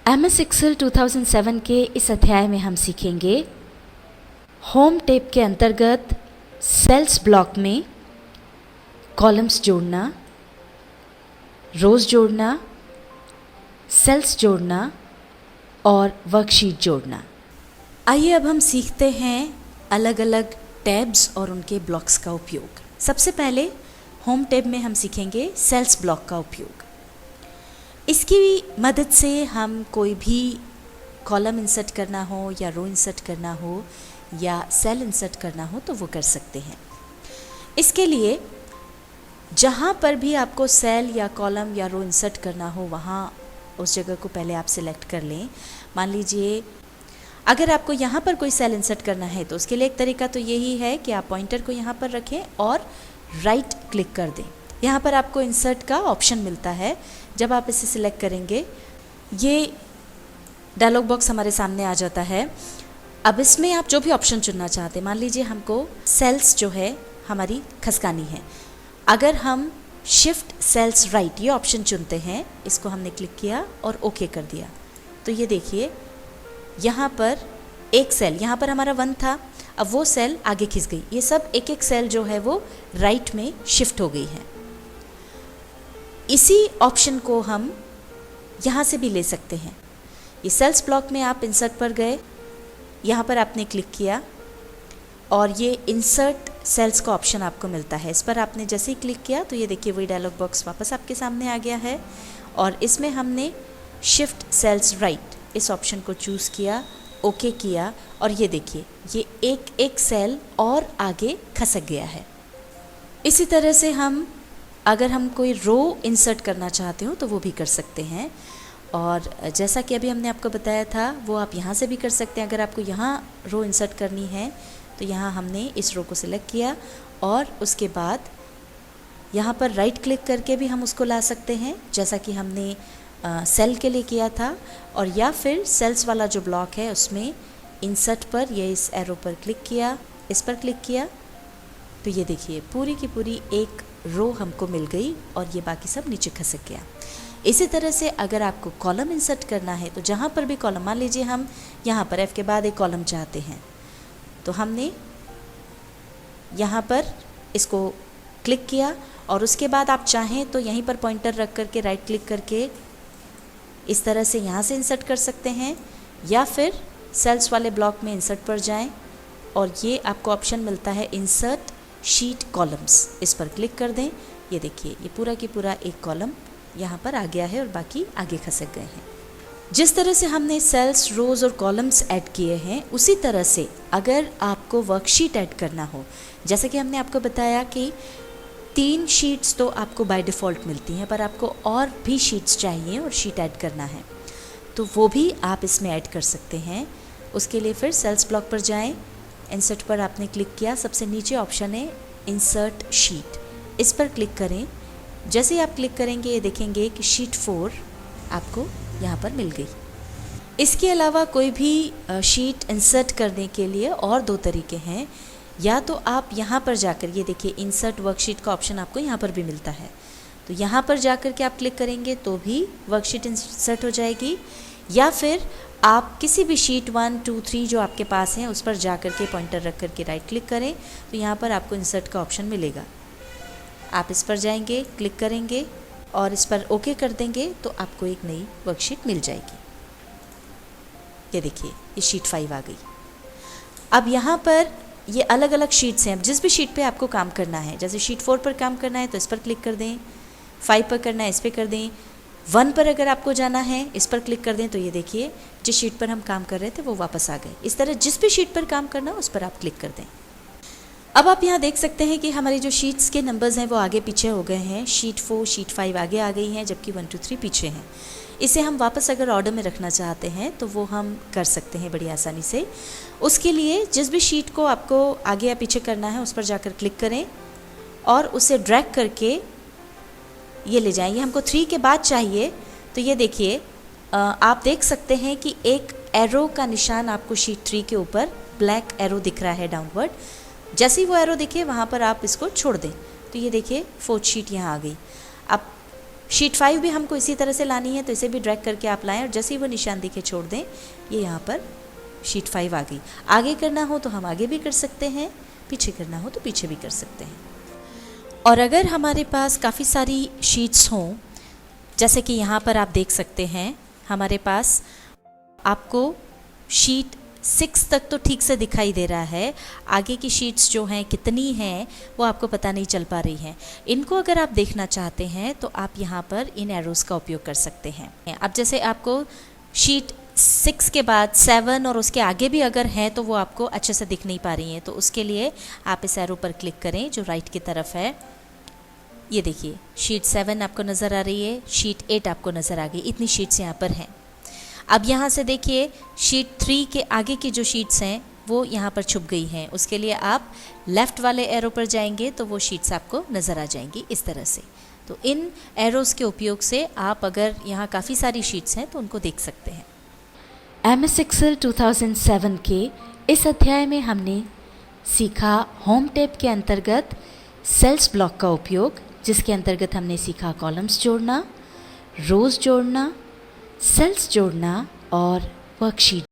MS Excel 2007 के इस अध्याय में हम सीखेंगे होम टेब के अंतर्गत सेल्स ब्लॉक में कॉलम्स जोड़ना, रोज जोड़ना, सेल्स जोड़ना और वर्कशीट जोड़ना। आइए अब हम सीखते हैं अलग अलग टैब्स और उनके ब्लॉक्स का उपयोग। सबसे पहले होम टैब में हम सीखेंगे सेल्स ब्लॉक का उपयोग। इसकी मदद से हम कोई भी कॉलम इंसर्ट करना हो या रो इंसर्ट करना हो या सेल इंसर्ट करना हो तो वो कर सकते हैं। इसके लिए जहाँ पर भी आपको सेल या कॉलम या रो इंसर्ट करना हो वहाँ उस जगह को पहले आप सिलेक्ट कर लें। मान लीजिए अगर आपको यहाँ पर कोई सेल इंसर्ट करना है तो उसके लिए एक तरीका तो यही है कि आप पॉइंटर को यहाँ पर रखें और राइट क्लिक कर दें। यहाँ पर आपको इंसर्ट का ऑप्शन मिलता है। जब आप इसे सिलेक्ट करेंगे ये डायलॉग बॉक्स हमारे सामने आ जाता है। अब इसमें आप जो भी ऑप्शन चुनना चाहते हैं, मान लीजिए हमको सेल्स जो है हमारी खसकानी है। अगर हम शिफ्ट सेल्स राइट ये ऑप्शन चुनते हैं, इसको हमने क्लिक किया और ओके कर दिया तो ये देखिए यहाँ पर एक सेल, यहाँ पर हमारा 1 था, अब वो सेल आगे खिंच गई। ये सब एक एक सेल जो है वो राइट में शिफ्ट हो गई है। इसी ऑप्शन को हम यहाँ से भी ले सकते हैं। ये सेल्स ब्लॉक में आप इंसर्ट पर गए, यहाँ पर आपने क्लिक किया और ये इंसर्ट सेल्स का ऑप्शन आपको मिलता है। इस पर आपने जैसे ही क्लिक किया तो ये देखिए वही डायलॉग बॉक्स वापस आपके सामने आ गया है और इसमें हमने शिफ्ट सेल्स राइट इस ऑप्शन को चूज़ किया, ओके किया और ये देखिए ये एक एक सेल और आगे खसक गया है। इसी तरह से अगर हम कोई रो इंसर्ट करना चाहते हो तो वो भी कर सकते हैं और जैसा कि अभी हमने आपको बताया था वो आप यहाँ से भी कर सकते हैं। अगर आपको यहाँ रो इंसर्ट करनी है तो यहाँ हमने इस रो को सिलेक्ट किया और उसके बाद यहाँ पर राइट क्लिक करके भी हम उसको ला सकते हैं जैसा कि हमने सेल के लिए किया था। और या फिर सेल्स वाला जो ब्लॉक है उसमें इंसर्ट पर ये इस एरो पर क्लिक किया, इस पर क्लिक किया तो ये देखिए पूरी की पूरी एक रो हमको मिल गई और ये बाकी सब नीचे खसक गया। इसी तरह से अगर आपको कॉलम इंसर्ट करना है तो जहाँ पर भी कॉलम, मान लीजिए हम यहाँ पर F के बाद एक कॉलम चाहते हैं तो हमने यहाँ पर इसको क्लिक किया और उसके बाद आप चाहें तो यहीं पर पॉइंटर रख करके राइट क्लिक करके इस तरह से यहाँ से इंसर्ट कर सकते हैं या फिर सेल्स वाले ब्लॉक में इंसर्ट पर जाएं और ये आपको ऑप्शन मिलता है इंसर्ट शीट कॉलम्स, इस पर क्लिक कर दें। ये देखिए ये पूरा की पूरा एक कॉलम यहाँ पर आ गया है और बाकी आगे खसक गए हैं। जिस तरह से हमने सेल्स, रोज और कॉलम्स ऐड किए हैं उसी तरह से अगर आपको वर्कशीट ऐड करना हो, जैसे कि हमने आपको बताया कि 3 शीट्स तो आपको बाय डिफ़ॉल्ट मिलती हैं पर आपको और भी शीट्स चाहिए और शीट ऐड करना है तो वो भी आप इसमें ऐड कर सकते हैं। उसके लिए फिर सेल्स ब्लॉक पर जाएं, इंसर्ट पर आपने क्लिक किया, सबसे नीचे ऑप्शन है इंसर्ट शीट, इस पर क्लिक करें। जैसे ही आप क्लिक करेंगे ये देखेंगे कि शीट 4 आपको यहाँ पर मिल गई। इसके अलावा कोई भी शीट इंसर्ट करने के लिए और 2 तरीके हैं। या तो आप यहाँ पर जाकर, ये देखिए इंसर्ट वर्कशीट का ऑप्शन आपको यहाँ पर भी मिलता है तो यहाँ पर जाकर के आप क्लिक करेंगे तो भी वर्कशीट इंसर्ट हो जाएगी। या फिर आप किसी भी शीट 1, 2, 3 जो आपके पास हैं उस पर जाकर के पॉइंटर रख करके राइट क्लिक करें तो यहाँ पर आपको इंसर्ट का ऑप्शन मिलेगा। आप इस पर जाएंगे, क्लिक करेंगे और इस पर ओके कर देंगे तो आपको एक नई वर्कशीट मिल जाएगी। ये देखिए ये शीट 5 आ गई। अब यहाँ पर ये अलग अलग शीट्स हैं। अब जिस भी शीट पे आपको काम करना है, जैसे शीट 4 पर काम करना है तो इस पर क्लिक कर दें, 5 पर करना है इस पर कर दें, 1 पर अगर आपको जाना है इस पर क्लिक कर दें तो ये देखिए जिस शीट पर हम काम कर रहे थे वो वापस आ गए। इस तरह जिस भी शीट पर काम करना उस पर आप क्लिक कर दें। अब आप यहाँ देख सकते हैं कि हमारी जो शीट्स के नंबर्स हैं वो आगे पीछे हो गए हैं। शीट 4, शीट 5 आगे आ गई हैं जबकि 1, 2, 3 पीछे हैं। इसे हम वापस अगर ऑर्डर में रखना चाहते हैं तो वो हम कर सकते हैं बड़ी आसानी से। उसके लिए जिस भी शीट को आपको आगे या पीछे करना है उस पर जाकर क्लिक करें और उसे ड्रैग करके ये ले जाएं। ये हमको 3 के बाद चाहिए तो ये देखिए आप देख सकते हैं कि एक एरो का निशान आपको शीट 3 के ऊपर ब्लैक एरो दिख रहा है डाउनवर्ड। जैसे ही वो एरो दिखे वहाँ पर आप इसको छोड़ दें तो ये देखिए 4th शीट यहाँ आ गई। अब शीट 5 भी हमको इसी तरह से लानी है, तो इसे भी ड्रैग करके आप लाएं और जैसे ही वो निशान दिखे छोड़ दें, ये यहाँ पर शीट 5 आ गई। आगे करना हो तो हम आगे भी कर सकते हैं, पीछे करना हो तो पीछे भी कर सकते हैं। और अगर हमारे पास काफ़ी सारी शीट्स हों, जैसे कि यहाँ पर आप देख सकते हैं हमारे पास आपको शीट 6 तक तो ठीक से दिखाई दे रहा है, आगे की शीट्स जो हैं कितनी हैं वो आपको पता नहीं चल पा रही हैं। इनको अगर आप देखना चाहते हैं तो आप यहाँ पर इन एरोज़ का उपयोग कर सकते हैं। अब जैसे आपको शीट 6 के बाद 7 और उसके आगे भी अगर हैं तो वो आपको अच्छे से दिख नहीं पा रही हैं, तो उसके लिए आप इस एरो पर क्लिक करें जो राइट की तरफ है। ये देखिए शीट 7 आपको नज़र आ रही है, शीट 8 आपको नज़र आ गई, इतनी शीट्स यहाँ पर हैं। अब यहाँ से देखिए शीट 3 के आगे की जो शीट्स हैं वो यहाँ पर छुप गई हैं, उसके लिए आप लेफ़्ट वाले एरो पर जाएंगे तो वो शीट्स आपको नज़र आ जाएंगी इस तरह से। तो इन एरोज़ के उपयोग से आप अगर यहाँ काफ़ी सारी शीट्स हैं तो उनको देख सकते हैं। MS Excel 2007 के इस अध्याय में हमने सीखा होम टैब के अंतर्गत सेल्स ब्लॉक का उपयोग, जिसके अंतर्गत हमने सीखा कॉलम्स जोड़ना, रोज़ जोड़ना, सेल्स जोड़ना और वर्कशीट